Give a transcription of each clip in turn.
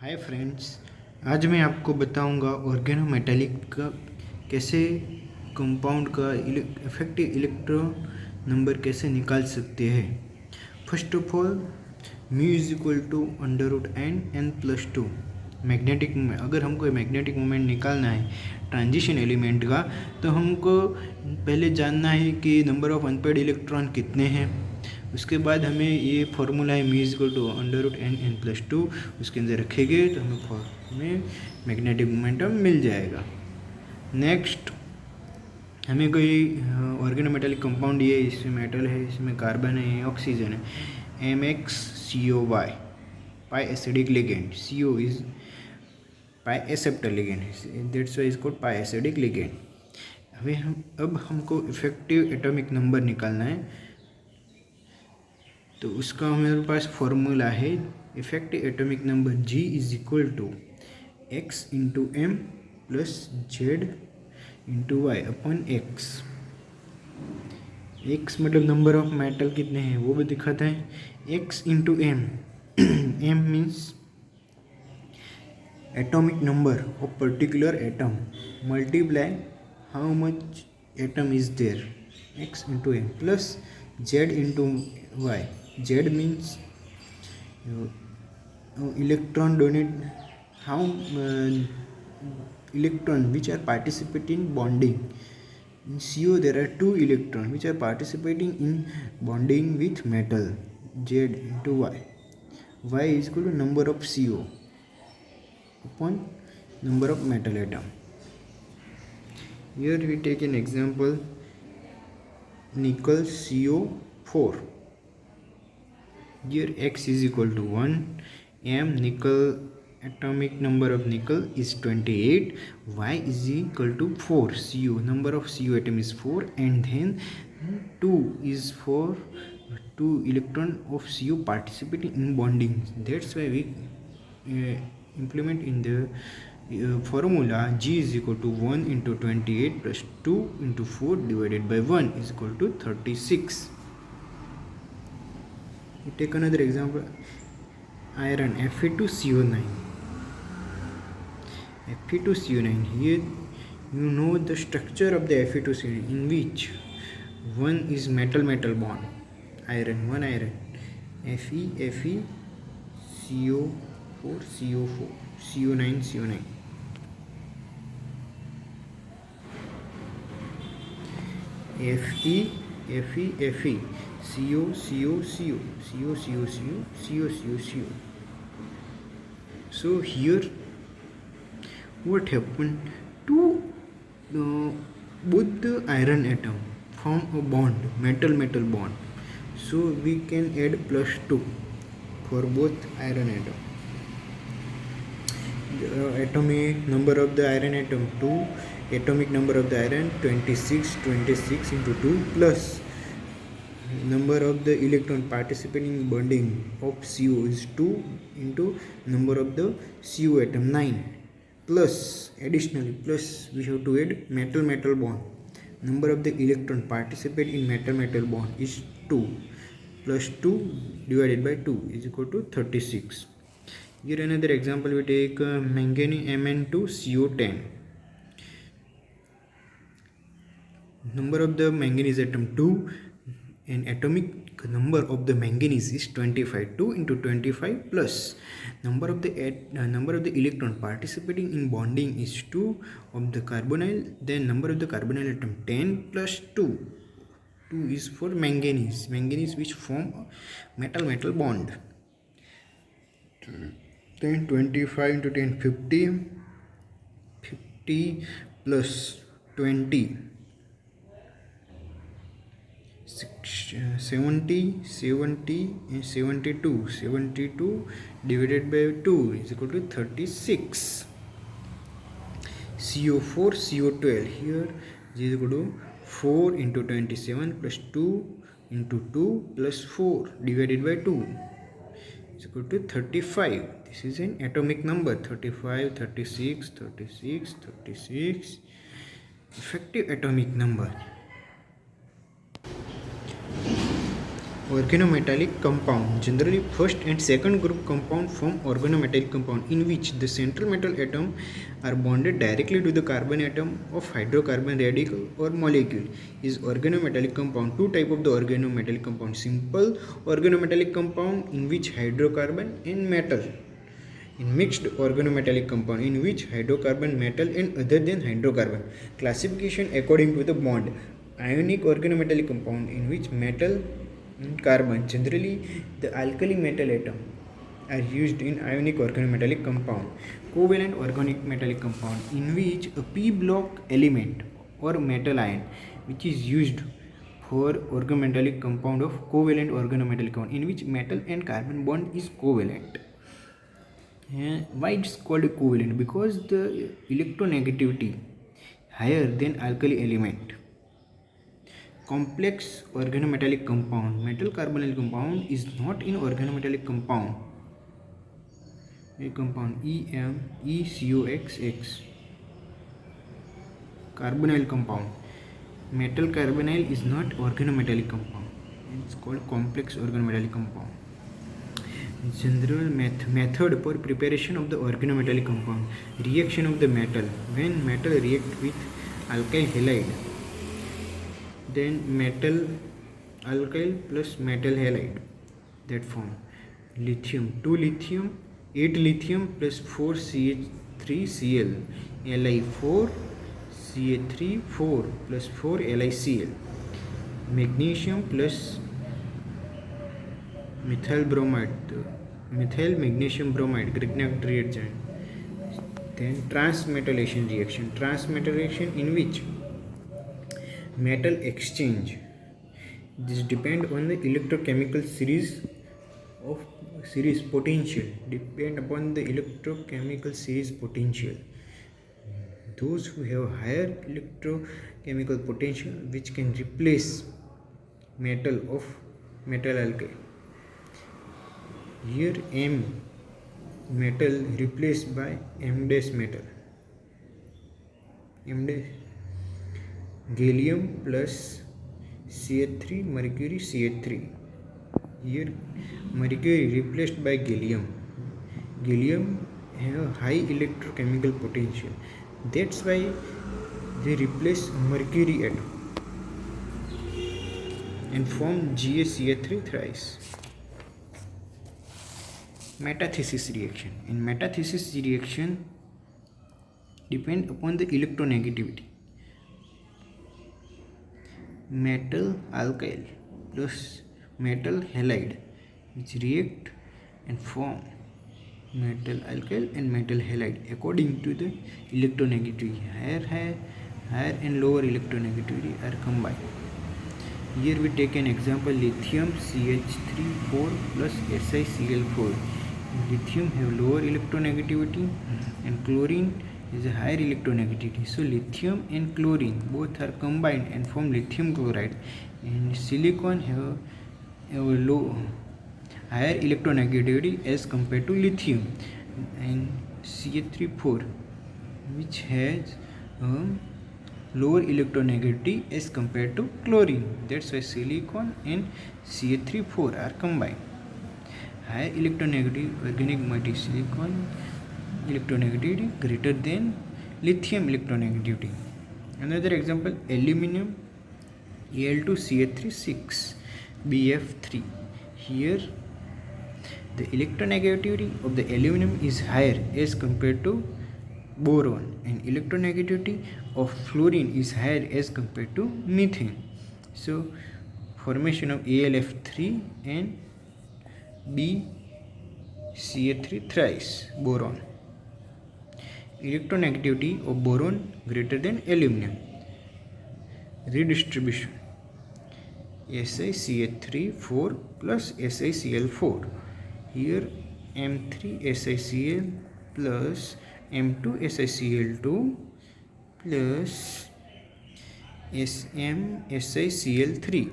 Hi friends, आज मैं आपको बताऊंगा ऑर्गेनोमेटेलिक का कैसे कंपाउंड का इफेक्टिव इलेक्ट्रॉन नंबर कैसे निकाल सकते हैं। First of all, mu is equal to under root n plus two. Magnetic moment, अगर हमको मैग्नेटिक मोमेंट निकालना है ट्रांजिशन एलिमेंट का, तो हमको पहले जानना है कि नंबर ऑफ अनपेड इलेक्ट्रॉन कितने हैं। उसके बाद हमें ये फार्मूला है mu is equal to under root n plus two, उसके अंदर रखेंगे तो हमें मैग्नेटिक मोमेंटम मिल जाएगा। नेक्स्ट, हमें कोई ऑर्गेनोमेटेलिक कंपाउंड, ये इसमें मेटल है, इसमें कार्बन है, ऑक्सीजन है, MxCO, pi acidic ligand. CO is pi acceptor ligand, that's why is called pi acidic ligand. अब हमको इफेक्टिव एटॉमिक नंबर निकालना है, तो उसका हमारे पास फॉर्मूला है effective atomic number G is equal to X into M plus Z into Y upon X. X मतलब नंबर ऑफ मेटल कितने हैं वो भी दिखाता है। X into M, M means atomic number of particular atom, multiply how much atom is there, X into M plus Z into Y. Z means electron donate, how electron which are participating in bonding. In CO there are 2 electrons which are participating in bonding with metal, Z into Y. Y is equal to number of CO upon number of metal atom. Here we take an example, nickel CO4. Here X is equal to 1, M nickel atomic number of nickel is 28, Y is equal to 4, CO number of CO atom is 4, and then 2 is for 2 electron of CO participating in bonding. That's why we implement in the formula G is equal to 1 into 28 plus 2 into 4 divided by 1 is equal to 36. We take another example, iron Fe2CO9. Fe2CO9, here you know the structure of the Fe2CO9, in which one is metal bond, iron, one iron, Fe, CO4, CO4, CO9, CO9. Fe, CO, CO, CO, CO, CO, CO, CO, CO, CO. So here what happened to both the iron atom form a bond, metal bond. So we can add plus 2 for both iron atom. The atomic number of the iron atom 2, atomic number of the iron 26 into 2 plus number of the electron participating in bonding of CO is 2 into number of the CO atom 9, plus additionally plus we have to add metal bond, number of the electron participate in metal bond is 2, plus 2 divided by 2 is equal to 36. Here another example, we take manganese Mn2CO10. Number of the manganese atom 2, and atomic number of the manganese is 25. 2 into 25 plus number of the electron participating in bonding is 2 of the carbonyl. Then number of the carbonyl atom 10 plus 2. 2 is for manganese which form a metal bond. Then 25 into 10, 50 plus 20, 70 and 72 divided by 2 is equal to 36. CO4, CO12, here is equal to 4 into 27 plus 2 into 2 plus 4 divided by 2 is equal to 35. This is an atomic number, 35, 36, 36, 36, effective atomic number. Organometallic compound. Generally, first and second group compound form organometallic compound in which the central metal atom are bonded directly to the carbon atom of hydrocarbon radical or molecule is organometallic compound. Two type of the organometallic compound: simple organometallic compound in which hydrocarbon and metal, in mixed organometallic compound in which hydrocarbon, metal and other than hydrocarbon. Classification according to the bond. Ionic organometallic compound in which metal and carbon, generally the alkali metal atom, are used in ionic organometallic compound. Covalent organic metallic compound in which a p block element or metal ion which is used for organometallic compound of covalent organometallic compound in which metal and carbon bond is covalent. Why it's called covalent? Because the electronegativity higher than alkali element. Complex organometallic compound. Metal carbonyl compound is not in organometallic compound. A compound EMeCOXX. Carbonyl compound. Metal carbonyl is not organometallic compound. It's called complex organometallic compound. General method for preparation of the organometallic compound. Reaction of the metal. When metal react with alkyl halide, then metal alkyl plus metal halide, that form lithium, 2 lithium, 8 lithium plus 4 CH3Cl, Li4 CH3 4 plus 4 LiCl, magnesium plus methyl bromide, methyl magnesium bromide, Grignard reagent. Then transmetallation reaction. Transmetallation in which metal exchange. This depend on the electrochemical series potential. Depend upon the electrochemical series potential. Those who have higher electrochemical potential which can replace metal of metal alkyl. Here M metal replaced by M dash metal. M dash gallium plus CH3 mercury CH3. Here mercury replaced by gallium. Gallium have high electrochemical potential. That's why they replace mercury atom and form GaCH3 thrice. Metathesis reaction. In metathesis reaction depend upon the electronegativity. Metal alkyl plus metal halide which react and form metal alkyl and metal halide according to the electronegativity. Higher and lower electronegativity are combined. Here we take an example: lithium CH3 4 plus SiCl4. Lithium have lower electronegativity and chlorine is a higher electronegativity. So lithium and chlorine both are combined and form lithium chloride, and silicon have a higher electronegativity as compared to lithium, and CH3 4 which has lower electronegativity as compared to chlorine. That's why silicon and CH3 4 are combined. Higher electronegativity organic material silicon electronegativity greater than lithium electronegativity. Another example: aluminum Al2CH3 BF3. Here the electronegativity of the aluminum is higher as compared to boron, and electronegativity of fluorine is higher as compared to methane. So formation of AlF3 and BCH3 thrice boron. Electronegativity of boron greater than aluminum. Redistribution: SiCH3 4 plus SiCl4. Here M3 SiCl plus M2 SiCl2 plus SM SiCl3.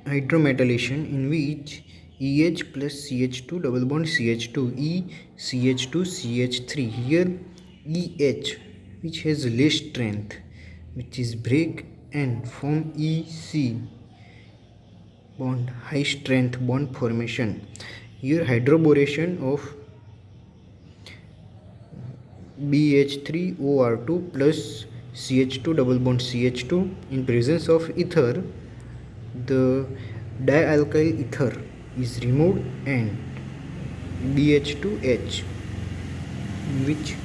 Hydrometallation in which EH plus CH2 double bond CH2 ECH2 CH3. Here EH which has less strength which is break and form EC bond, high strength bond formation. Here hydroboration of BH3OR2 plus CH2 double bond CH2 in presence of ether, the dialkyl ether is removed and BH2H, which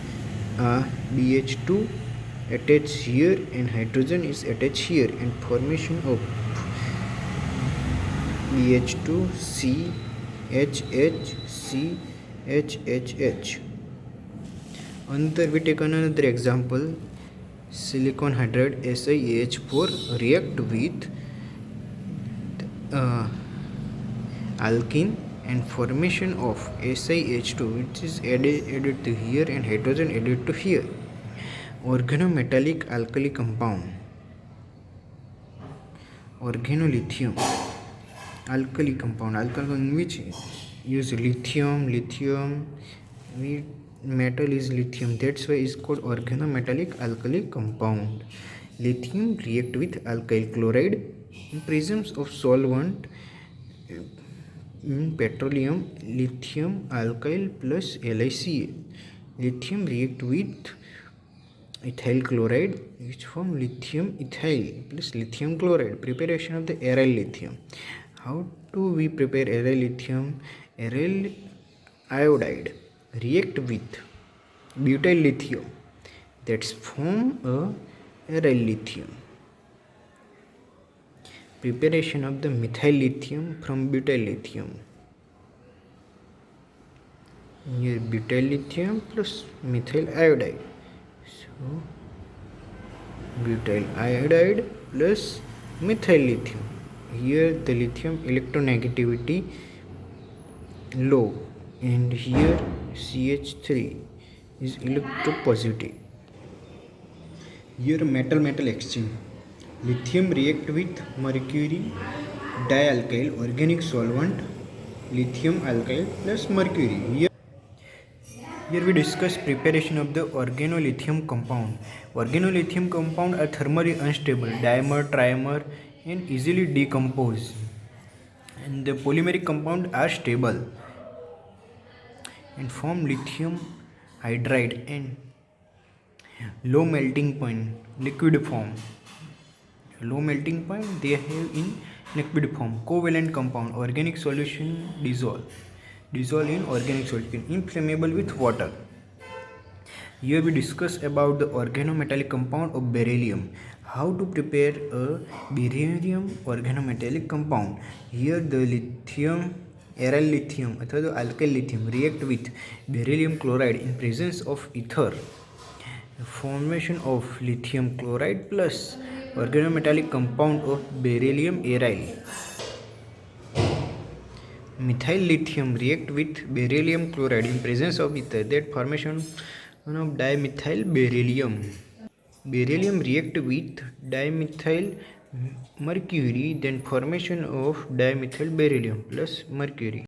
BH2 attached here and hydrogen is attached here, and formation of BH2CHHCHHH. Another, we take another example. Silicon hydride SiAH4 react with alkene and formation of SiH2, which is added to here and hydrogen added to here. Organometallic alkali compound. Organolithium alkali compound. Alkali in which use lithium. Metal is lithium. That's why it's called organometallic alkali compound. Lithium react with alkyl chloride in presence of solvent. In petroleum, lithium alkyl plus LiCl. Lithium react with ethyl chloride, which form lithium ethyl plus lithium chloride. Preparation of the aryl lithium. How do we prepare aryl lithium? Aryl iodide react with butyl lithium. That's form a aryl lithium. Preparation of the methyl lithium from butyl lithium. Here butyl lithium plus methyl iodide. So butyl iodide plus methyl lithium. Here the lithium electronegativity low, and here CH3 is electropositive. Here metal exchange. Lithium react with mercury dialkyl organic solvent, lithium alkyl plus mercury. Here we discuss preparation of the organolithium compound. Organolithium compound are thermally unstable, dimer, trimer, and easily decompose. And the polymeric compound are stable and form lithium hydride and low melting point liquid form. Low melting point they have in liquid form. Covalent compound, organic solution dissolve in organic solution, inflammable with water. Here we discuss about the organometallic compound of beryllium. How to prepare a beryllium organometallic compound? Here the lithium, aryl lithium or the alkyl lithium react with beryllium chloride in presence of ether. Formation of lithium chloride plus organometallic compound of beryllium aryl. Methyl lithium react with beryllium chloride in presence of ether. That formation of dimethyl beryllium. Beryllium react with dimethyl mercury, then formation of dimethyl beryllium plus mercury.